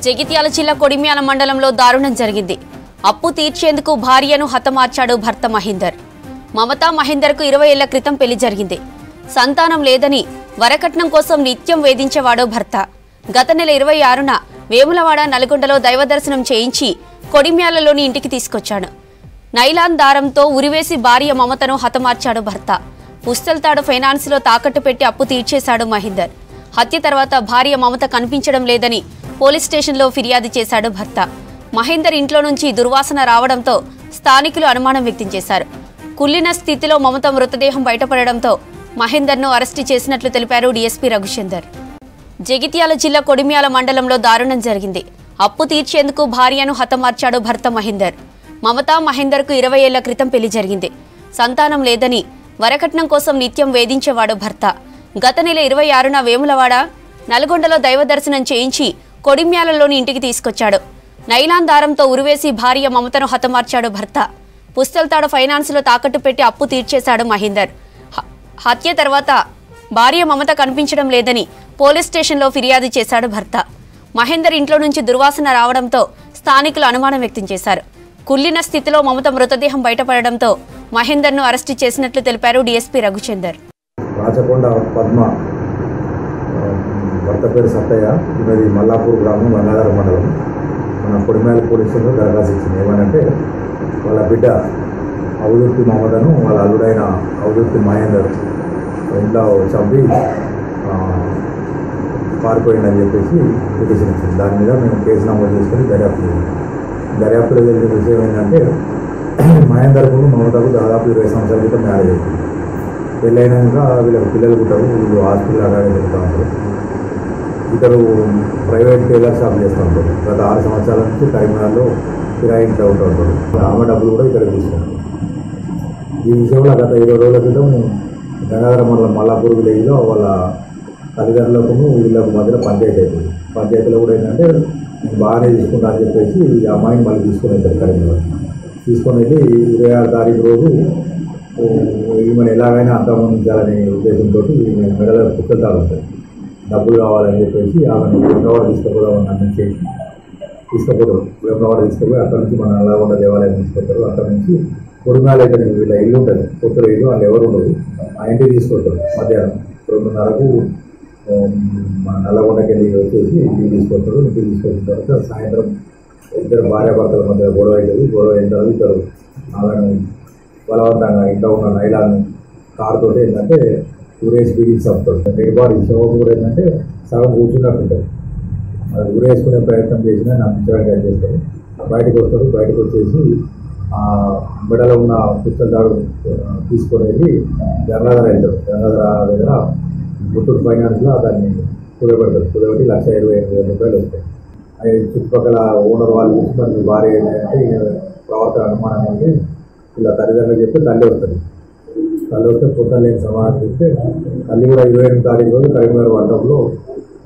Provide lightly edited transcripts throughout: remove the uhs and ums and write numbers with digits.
జగిత్యాల జిల్లా కొడిమ్యాల మండలంలో దారుణం జరిగింది. అప్పు తీర్చేందుకు భార్యను హతమార్చాడు భర్త మహేందర్. మమతా మహేందర్కు 20 ఏళ్ల క్రితం పెళ్లి జరిగింది. సంతానం లేదని వరకట్నం కోసం నిత్యం వేధించేవాడో భర్త. గత నెల 26న వేములవాడ నల్గొండలో దైవ దర్శనం చేయించి కొడిమ్యాలలోని ఇంటికి తీసుకొచ్చాడు. నైలాన్ దారంతో ఉరివేసి భార్య మమతను హతమార్చాడు భర్త. పుస్తల్తాడు ఫైనాన్స్లో తాకట్టు పెట్టి అప్పు తీర్చేశాడు మహేందర్. హత్య తర్వాత భార్య మమత కనిపించడం లేదని పోలీస్ స్టేషన్లో ఫిర్యాదు చేశాడు భర్త. మహేందర్ ఇంట్లో నుంచి దుర్వాసన రావడంతో స్థానికులు అనుమానం వ్యక్తం చేశారు. కుళ్ళిన స్థితిలో మమత మృతదేహం బయటపడడంతో మహేందర్ను అరెస్టు చేసినట్లు తెలిపారు డీఎస్పీ రఘుచందర్. జగిత్యాల జిల్లా కొడిమ్యాల మండలంలో దారుణం జరిగింది. అప్పు తీర్చేందుకు భార్యను హతమార్చాడు భర్త మహేందర్. మమతా మహేందర్కు 20 ఏళ్ల క్రితం పెళ్లి జరిగింది. సంతానం లేదని వరకట్నం కోసం నిత్యం వేధించేవాడు భర్త. గత నెల 26న వేములవాడ నల్గొండలో దైవ దర్శనం చేయించి కొడిమ్యాలలోని ఇంటికి తీసుకొచ్చాడు. నైలాన్ దారంతో ఉరివేసి భార్య మమతను హతమార్చాడు భర్త. పుస్తల్తాడు ఫైనాన్స్లో తాకట్టు పెట్టి అప్పు తీర్చేశాడు మహేందర్. హత్య తర్వాత భార్య మమత కనిపించడం లేదని పోలీస్ స్టేషన్లో ఫిర్యాదు చేశాడు భర్త. మహేందర్ ఇంట్లో నుంచి దుర్వాసన రావడంతో స్థానికులు అనుమానం వ్యక్తం చేశారు. కుళ్ళిన స్థితిలో మమత మృతదేహం బయటపడడంతో మహేందర్ను అరెస్టు చేసినట్లు తెలిపారు డీఎస్పీ రఘుచందర్. రాచకొండ పద్మ భర్త పేరు సత్తయ్య, ఇది మల్లాపూర్ గ్రామం, గంగాధర మండలం. మన కొడిమ్యాల పోలీస్ స్టేషన్లో దరఖాస్తు ఇచ్చింది. ఏమనంటే వాళ్ళ బిడ్డ అవధూర్తి మమతను వాళ్ళ అల్లుడైన అవధూర్తి మహేందర్ ఇంట్లో చంపి పారిపోయిందని చెప్పేసి పిటిషన్ ఇచ్చింది. దాని మీద మేము కేసు నమోదు చేసుకొని దర్యాప్తులో జరిగిన విషయం ఏంటంటే మహేందర్కు మమతకు దాదాపు 20 సంవత్సరాల క్రితం మ్యారేజ్ అవుతుంది. పెళ్ళైనాక వీళ్ళకి పిల్లలు పుట్టారు. వీళ్ళు హాస్పిటల్ అలాగే తిరుగుతూ ఉంటారు. ఇతరు ప్రైవేట్ టైలర్ షాప్ చేస్తూ ఉంటారు. గత 6 సంవత్సరాల నుంచి కరీంనగర్లో కిరాయి ఇంట్లో ఉంటూ ఉంటారు. ఆమె డబ్బులు కూడా ఇక్కడ తీసుకుంటారు. ఈ విషయంలో గత 20 రోజుల క్రితం గంగాధర మండలం మల్లాపూర్ విలేజ్లో వాళ్ళ తల్లిదండ్రులకు వీళ్ళకు మధ్యలో పంచాయతీ అవుతుంది. పంచాయతీలో కూడా ఏంటంటే నేను బాగానే తీసుకుంటా అని చెప్పేసి ఈ అమ్మాయిని మళ్ళీ తీసుకొని వెళ్తారు. కరీంనగర్ తీసుకొని వెళ్ళి 26 తారీఖు రోజు ఈమెను ఎలాగైనా అంతమందించాలనే ఉద్దేశంతో ఈమె మెడలో పుస్తకాలు ఉంటాయి. డబ్బులు కావాలని చెప్పేసి ఆమెను వేములవాడ తీసుకుపోదామని అన్నించేసి తీసుకుపోతారు. వేములవాడ తీసుకుపోయి అక్కడ నుంచి మన నల్లగొండ దేవాలయం తీసుకొస్తారు. అక్కడ నుంచి కొడిమ్యాల అయితే వీళ్ళ ఇల్లు ఉంటుంది, కొత్త ఇల్లు, వాళ్ళు ఎవరు ఉండదు. ఆ ఇంటికి తీసుకొస్తారు. మధ్యాహ్నం 2:30కు మన నల్లగొండకి వెళ్ళి వచ్చేసి ఇంటికి తీసుకొస్తారు. ఇంటికి తీసుకొచ్చిన తర్వాత సాయంత్రం ఇద్దరు భార్యాభర్తల మధ్య గొడవ అవుతుంది. గొడవ అయిన తర్వాత ఇద్దరు ఆమెను బలవంతంగా ఇంట్లో ఉన్న నైలాన్ కారుతో ఏంటంటే ఊరేసి బిగించి చంపుతాడు. డెడ్ బాడీ శవం కూడా ఏంటంటే సగం కూర్చున్నట్టు ఉంటుంది. అది ఊరేసుకునే ప్రయత్నం చేసినా నమ్మించడానికి ట్రై చేస్తారు. బయటకు వస్తారు. బయటకు వచ్చేసి మెడలో ఉన్న పుస్తకాలు తీసుకొని వెళ్ళి గంగాధర వెళ్తారు. గంగాధర దగ్గర ముత్తూట్ ఫైనాన్స్లో దాన్ని కుదబెడతారు. కుదబెట్టి 1,25,000 రూపాయలు వస్తాయి. అవి చుట్టుపక్కల ఓనర్ వాళ్ళు చూసి మరి భార్య ఏంటంటే ప్రవర్తన అనుమానం అంటే ఇలా తల్లిదండ్రులు చెప్తే తల్లి వస్తుంది. తల్లి వస్తే పొద్దున లేని సమాధానం చెప్తే తల్లి కూడా 28 తారీఖు రోజు కరీంనగర్ మండలంలో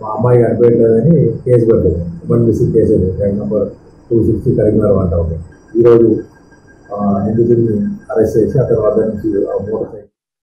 మా అమ్మాయి కనిపించలేదని కేసు పెట్టింది. Women missing case right number 260 Karimnagar మండలంలో. ఈరోజు నిందితుడిని అరెస్ట్ చేసి అతని వద్ద నుంచి మోటార్ సైకిల్